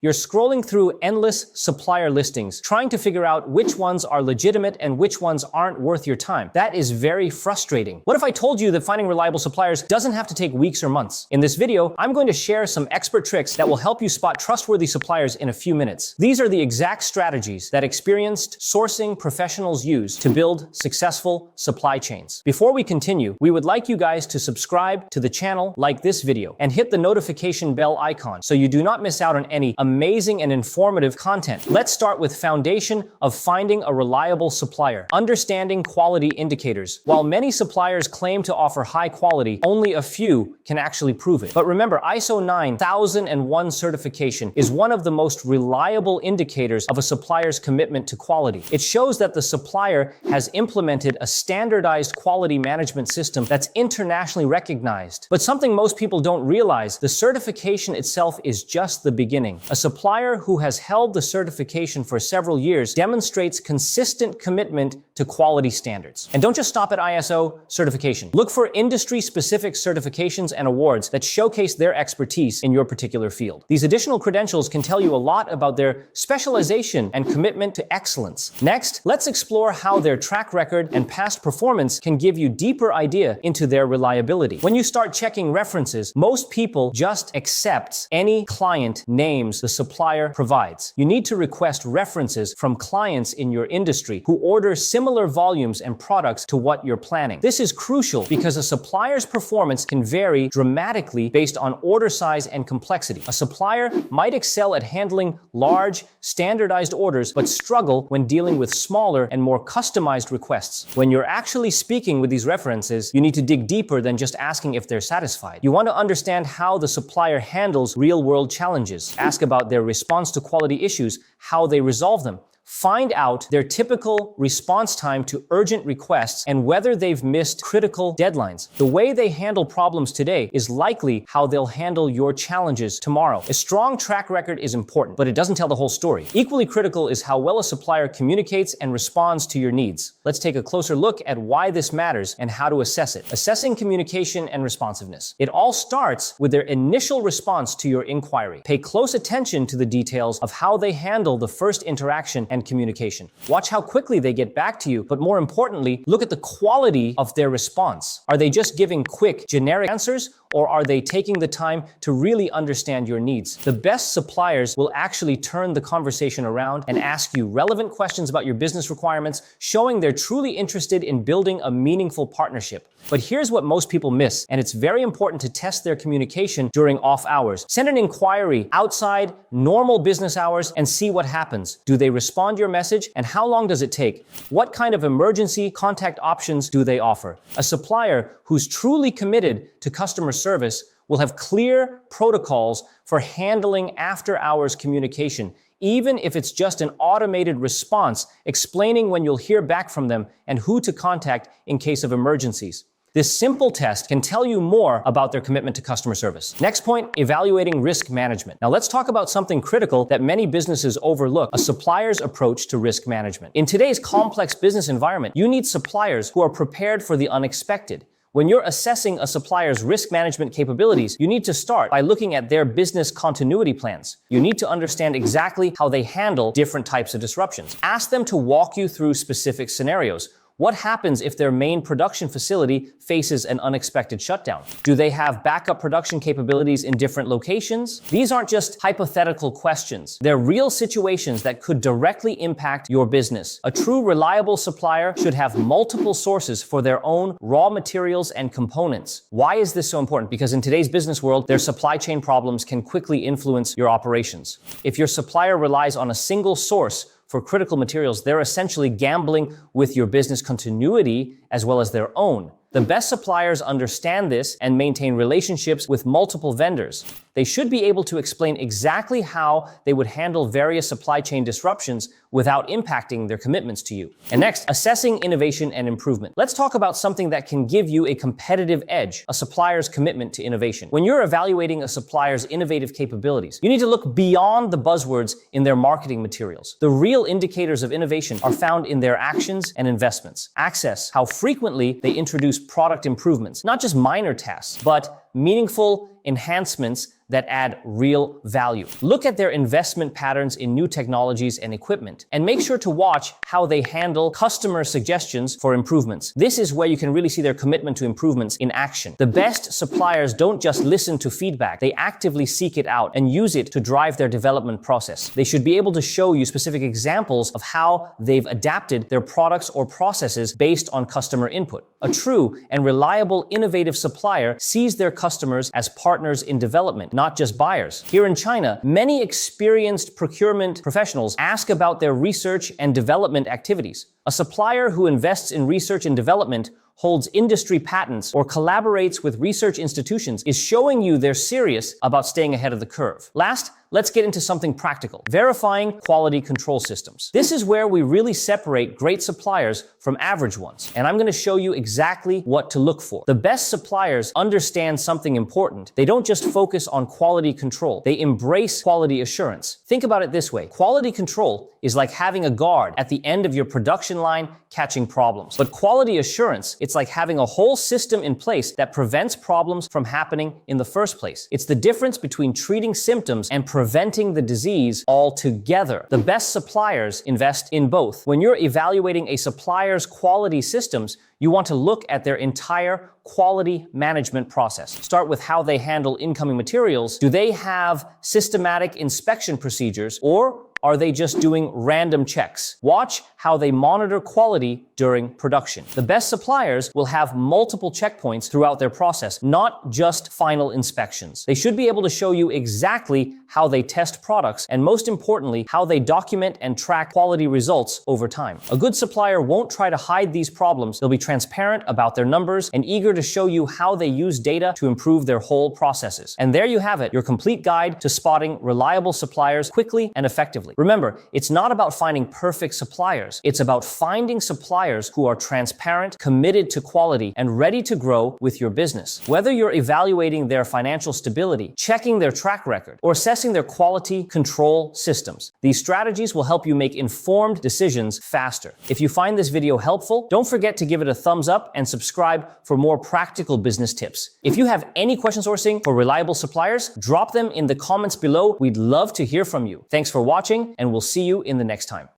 You're scrolling through endless supplier listings, trying to figure out which ones are legitimate and which ones aren't worth your time. That is very frustrating. What if I told you that finding reliable suppliers doesn't have to take weeks or months? In this video, I'm going to share some expert tricks that will help you spot trustworthy suppliers in a few minutes. These are the exact strategies that experienced sourcing professionals use to build successful supply chains. Before we continue, we would like you guys to subscribe to the channel, like this video, and hit the notification bell icon so you do not miss out on any amazing and informative content. Let's start with foundation of finding a reliable supplier. Understanding quality indicators. While many suppliers claim to offer high quality, only a few can actually prove it. But remember, ISO 9001 certification is one of the most reliable indicators of a supplier's commitment to quality. It shows that the supplier has implemented a standardized quality management system that's internationally recognized. But something most people don't realize, the certification itself is just the beginning. A supplier who has held the certification for several years demonstrates consistent commitment to quality standards. And don't just stop at ISO certification. Look for industry-specific certifications and awards that showcase their expertise in your particular field. These additional credentials can tell you a lot about their specialization and commitment to excellence. Next, let's explore how their track record and past performance can give you deeper idea into their reliability. When you start checking references, most people just accept any client names the supplier provides. You need to request references from clients in your industry who order similar volumes and products to what you're planning. This is crucial because a supplier's performance can vary dramatically based on order size and complexity. A supplier might excel at handling large, standardized orders, but struggle when dealing with smaller and more customized requests. When you're actually speaking with these references, you need to dig deeper than just asking if they're satisfied. You want to understand how the supplier handles real-world challenges. Ask about their response to quality issues, how they resolve them. Find out their typical response time to urgent requests and whether they've missed critical deadlines. The way they handle problems today is likely how they'll handle your challenges tomorrow. A strong track record is important, but it doesn't tell the whole story. Equally critical is how well a supplier communicates and responds to your needs. Let's take a closer look at why this matters and how to assess it. Assessing communication and responsiveness. It all starts with their initial response to your inquiry. Pay close attention to the details of how they handle the first interaction and communication. Watch how quickly they get back to you, but more importantly, look at the quality of their response. Are they just giving quick, generic answers, or are they taking the time to really understand your needs? The best suppliers will actually turn the conversation around and ask you relevant questions about your business requirements, showing they're truly interested in building a meaningful partnership. But here's what most people miss, and it's very important to test their communication during off hours. Send an inquiry outside normal business hours and see what happens. Do they respond to your message, and how long does it take? What kind of emergency contact options do they offer? A supplier who's truly committed to customer service will have clear protocols for handling after-hours communication, even if it's just an automated response explaining when you'll hear back from them and who to contact in case of emergencies. This simple test can tell you more about their commitment to customer service. Next point, evaluating risk management. Now let's talk about something critical that many businesses overlook, a supplier's approach to risk management. In today's complex business environment, you need suppliers who are prepared for the unexpected. When you're assessing a supplier's risk management capabilities, you need to start by looking at their business continuity plans. You need to understand exactly how they handle different types of disruptions. Ask them to walk you through specific scenarios. What happens if their main production facility faces an unexpected shutdown? Do they have backup production capabilities in different locations? These aren't just hypothetical questions. They're real situations that could directly impact your business. A true reliable supplier should have multiple sources for their own raw materials and components. Why is this so important? Because in today's business world, their supply chain problems can quickly influence your operations. If your supplier relies on a single source for critical materials, they're essentially gambling with your business continuity as well as their own. The best suppliers understand this and maintain relationships with multiple vendors. They should be able to explain exactly how they would handle various supply chain disruptions without impacting their commitments to you. And next, assessing innovation and improvement. Let's talk about something that can give you a competitive edge, a supplier's commitment to innovation. When you're evaluating a supplier's innovative capabilities, you need to look beyond the buzzwords in their marketing materials. The real indicators of innovation are found in their actions and investments. Access, how frequently they introduce product improvements, not just minor tasks, but meaningful enhancements that add real value. Look at their investment patterns in new technologies and equipment, and make sure to watch how they handle customer suggestions for improvements. This is where you can really see their commitment to improvements in action. The best suppliers don't just listen to feedback, they actively seek it out and use it to drive their development process. They should be able to show you specific examples of how they've adapted their products or processes based on customer input. A true and reliable, innovative supplier sees their customers as partners in development, not just buyers. Here in China, many experienced procurement professionals ask about their research and development activities. A supplier who invests in research and development, holds industry patents, or collaborates with research institutions is showing you they're serious about staying ahead of the curve. Last, let's get into something practical: verifying quality control systems. This is where we really separate great suppliers from average ones, and I'm going to show you exactly what to look for. The best suppliers understand something important. They don't just focus on quality control, they embrace quality assurance. Think about it this way: quality control is like having a guard at the end of your production line catching problems. But quality assurance, it's like having a whole system in place that prevents problems from happening in the first place. It's the difference between treating symptoms and preventing the disease altogether. The best suppliers invest in both. When you're evaluating a supplier's quality systems, you want to look at their entire quality management process. Start with how they handle incoming materials. Do they have systematic inspection procedures, or are they just doing random checks? Watch how they monitor quality during production. The best suppliers will have multiple checkpoints throughout their process, not just final inspections. They should be able to show you exactly how they test products, and most importantly, how they document and track quality results over time. A good supplier won't try to hide these problems. They'll be transparent about their numbers and eager to show you how they use data to improve their whole processes. And there you have it, your complete guide to spotting reliable suppliers quickly and effectively. Remember, it's not about finding perfect suppliers. It's about finding suppliers who are transparent, committed to quality, and ready to grow with your business. Whether you're evaluating their financial stability, checking their track record, or assessing their quality control systems, these strategies will help you make informed decisions faster. If you find this video helpful, don't forget to give it a thumbs up and subscribe for more practical business tips. If you have any question sourcing for reliable suppliers, drop them in the comments below. We'd love to hear from you. Thanks for watching, and we'll see you in the next time.